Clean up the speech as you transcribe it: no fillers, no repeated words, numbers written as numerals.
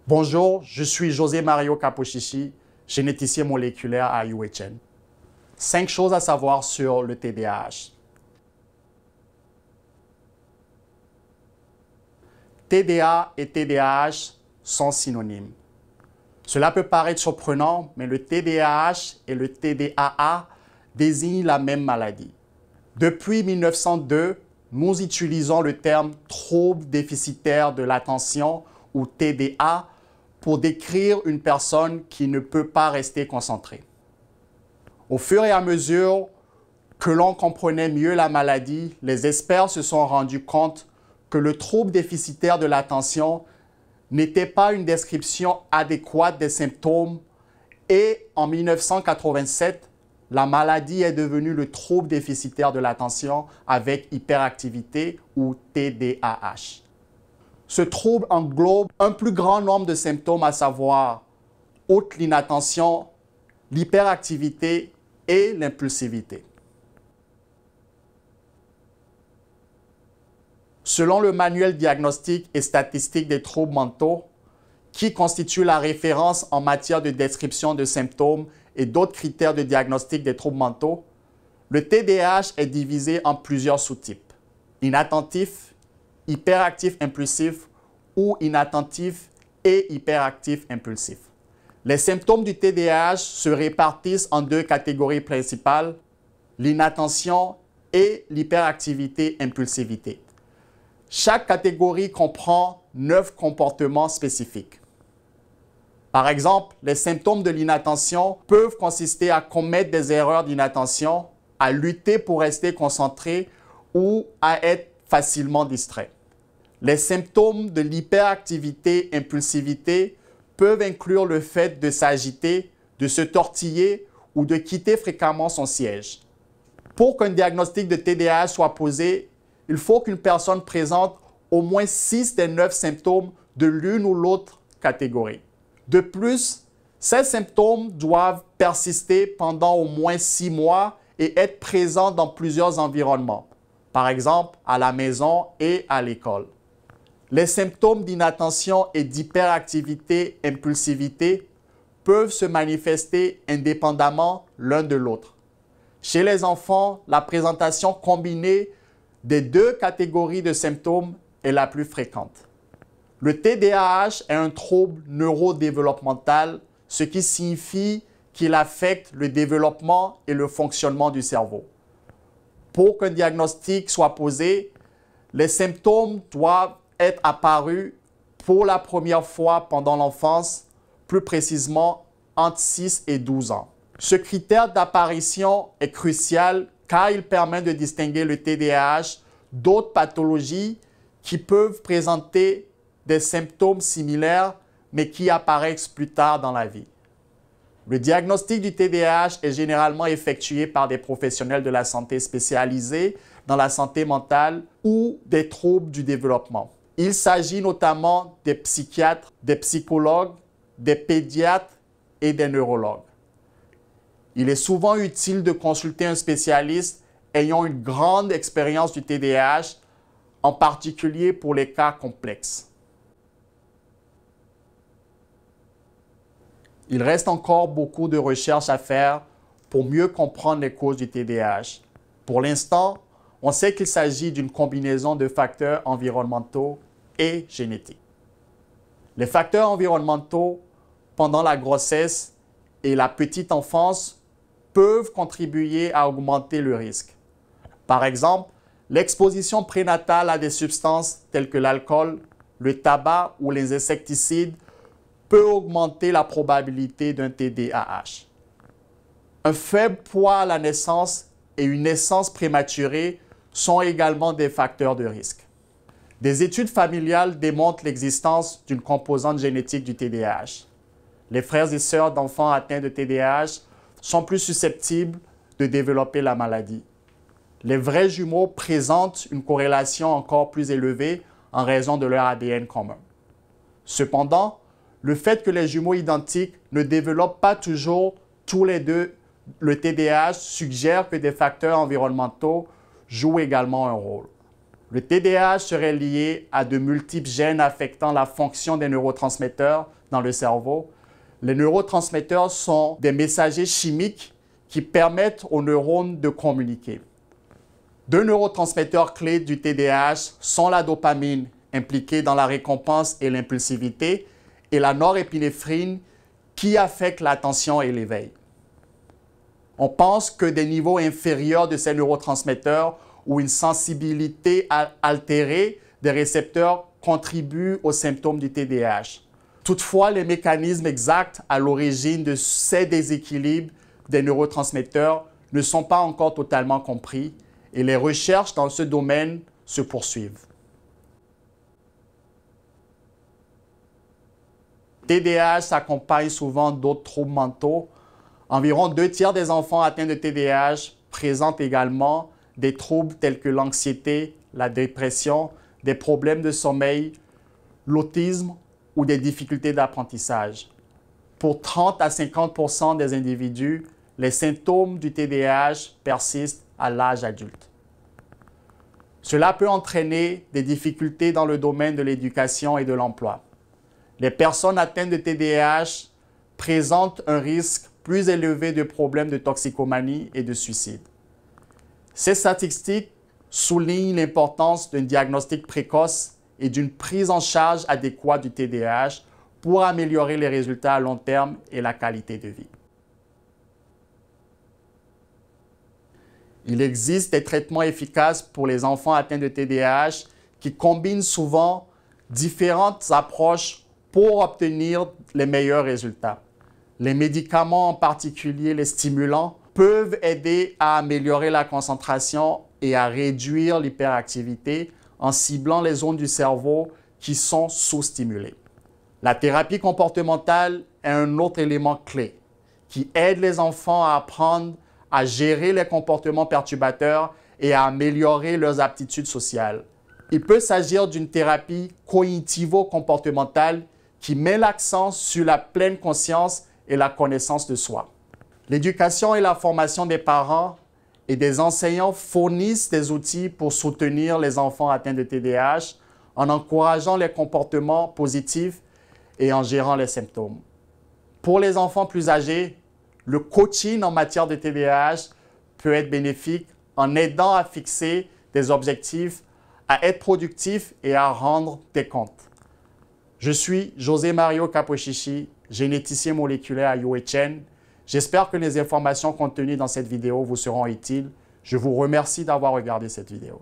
Bonjour, je suis José Mario Capochichi, généticien moléculaire à UHN. 5 choses à savoir sur le TDAH. TDA et TDAH sont synonymes. Cela peut paraître surprenant, mais le TDAH et le TDAA désignent la même maladie. Depuis 1902, nous utilisons le terme trouble déficitaire de l'attention ou TDA pour décrire une personne qui ne peut pas rester concentrée. Au fur et à mesure que l'on comprenait mieux la maladie, les experts se sont rendus compte que le trouble déficitaire de l'attention n'était pas une description adéquate des symptômes et en 1987, la maladie est devenue le trouble déficitaire de l'attention avec hyperactivité ou TDAH. Ce trouble englobe un plus grand nombre de symptômes, à savoir outre l'inattention, l'hyperactivité et l'impulsivité. Selon le manuel diagnostique et statistique des troubles mentaux, qui constitue la référence en matière de description de symptômes et d'autres critères de diagnostic des troubles mentaux, le TDAH est divisé en plusieurs sous-types: inattentif, hyperactif impulsif ou inattentif et hyperactif impulsif. Les symptômes du TDAH se répartissent en 2 catégories principales, l'inattention et l'hyperactivité impulsivité. Chaque catégorie comprend 9 comportements spécifiques. Par exemple, les symptômes de l'inattention peuvent consister à commettre des erreurs d'inattention, à lutter pour rester concentré ou à être facilement distrait. Les symptômes de l'hyperactivité impulsivité peuvent inclure le fait de s'agiter, de se tortiller ou de quitter fréquemment son siège. Pour qu'un diagnostic de TDAH soit posé, il faut qu'une personne présente au moins 6 des 9 symptômes de l'une ou l'autre catégorie. De plus, ces symptômes doivent persister pendant au moins 6 mois et être présents dans plusieurs environnements, par exemple à la maison et à l'école. Les symptômes d'inattention et d'hyperactivité impulsivité peuvent se manifester indépendamment l'un de l'autre. Chez les enfants, la présentation combinée des 2 catégories de symptômes est la plus fréquente. Le TDAH est un trouble neurodéveloppemental, ce qui signifie qu'il affecte le développement et le fonctionnement du cerveau. Pour qu'un diagnostic soit posé, les symptômes doivent être apparus pour la première fois pendant l'enfance, plus précisément entre 6 et 12 ans. Ce critère d'apparition est crucial car il permet de distinguer le TDAH d'autres pathologies qui peuvent présenter des symptômes similaires mais qui apparaissent plus tard dans la vie. Le diagnostic du TDAH est généralement effectué par des professionnels de la santé spécialisés dans la santé mentale ou des troubles du développement. Il s'agit notamment des psychiatres, des psychologues, des pédiatres et des neurologues. Il est souvent utile de consulter un spécialiste ayant une grande expérience du TDAH, en particulier pour les cas complexes. Il reste encore beaucoup de recherches à faire pour mieux comprendre les causes du TDAH. Pour l'instant, on sait qu'il s'agit d'une combinaison de facteurs environnementaux et génétiques. Les facteurs environnementaux pendant la grossesse et la petite enfance peuvent contribuer à augmenter le risque. Par exemple, l'exposition prénatale à des substances telles que l'alcool, le tabac ou les insecticides peut augmenter la probabilité d'un TDAH. Un faible poids à la naissance et une naissance prématurée sont également des facteurs de risque. Des études familiales démontrent l'existence d'une composante génétique du TDAH. Les frères et sœurs d'enfants atteints de TDAH sont plus susceptibles de développer la maladie. Les vrais jumeaux présentent une corrélation encore plus élevée en raison de leur ADN commun. Cependant, le fait que les jumeaux identiques ne développent pas toujours tous les 2 le TDAH suggère que des facteurs environnementaux jouent également un rôle. Le TDAH serait lié à de multiples gènes affectant la fonction des neurotransmetteurs dans le cerveau. Les neurotransmetteurs sont des messagers chimiques qui permettent aux neurones de communiquer. Deux neurotransmetteurs clés du TDAH sont la dopamine, impliquée dans la récompense et l'impulsivité, et la norépinéphrine, qui affecte l'attention et l'éveil. On pense que des niveaux inférieurs de ces neurotransmetteurs ou une sensibilité altérée des récepteurs contribuent aux symptômes du TDAH. Toutefois, les mécanismes exacts à l'origine de ces déséquilibres des neurotransmetteurs ne sont pas encore totalement compris et les recherches dans ce domaine se poursuivent. Le TDAH s'accompagne souvent d'autres troubles mentaux. Environ 2/3 des enfants atteints de TDAH présentent également des troubles tels que l'anxiété, la dépression, des problèmes de sommeil, l'autisme ou des difficultés d'apprentissage. Pour 30 à 50% des individus, les symptômes du TDAH persistent à l'âge adulte. Cela peut entraîner des difficultés dans le domaine de l'éducation et de l'emploi. Les personnes atteintes de TDAH présentent un risque plus élevé de problèmes de toxicomanie et de suicide. Ces statistiques soulignent l'importance d'un diagnostic précoce et d'une prise en charge adéquate du TDAH pour améliorer les résultats à long terme et la qualité de vie. Il existe des traitements efficaces pour les enfants atteints de TDAH qui combinent souvent différentes approches pour obtenir les meilleurs résultats. Les médicaments, en particulier les stimulants, peuvent aider à améliorer la concentration et à réduire l'hyperactivité en ciblant les zones du cerveau qui sont sous-stimulées. La thérapie comportementale est un autre élément clé qui aide les enfants à apprendre à gérer les comportements perturbateurs et à améliorer leurs aptitudes sociales. Il peut s'agir d'une thérapie cognitivo-comportementale qui met l'accent sur la pleine conscience et la connaissance de soi. L'éducation et la formation des parents et des enseignants fournissent des outils pour soutenir les enfants atteints de TDAH en encourageant les comportements positifs et en gérant les symptômes. Pour les enfants plus âgés, le coaching en matière de TDAH peut être bénéfique en aidant à fixer des objectifs, à être productif et à rendre des comptes. Je suis José Mario Capochichi, généticien moléculaire à UHN. J'espère que les informations contenues dans cette vidéo vous seront utiles. Je vous remercie d'avoir regardé cette vidéo.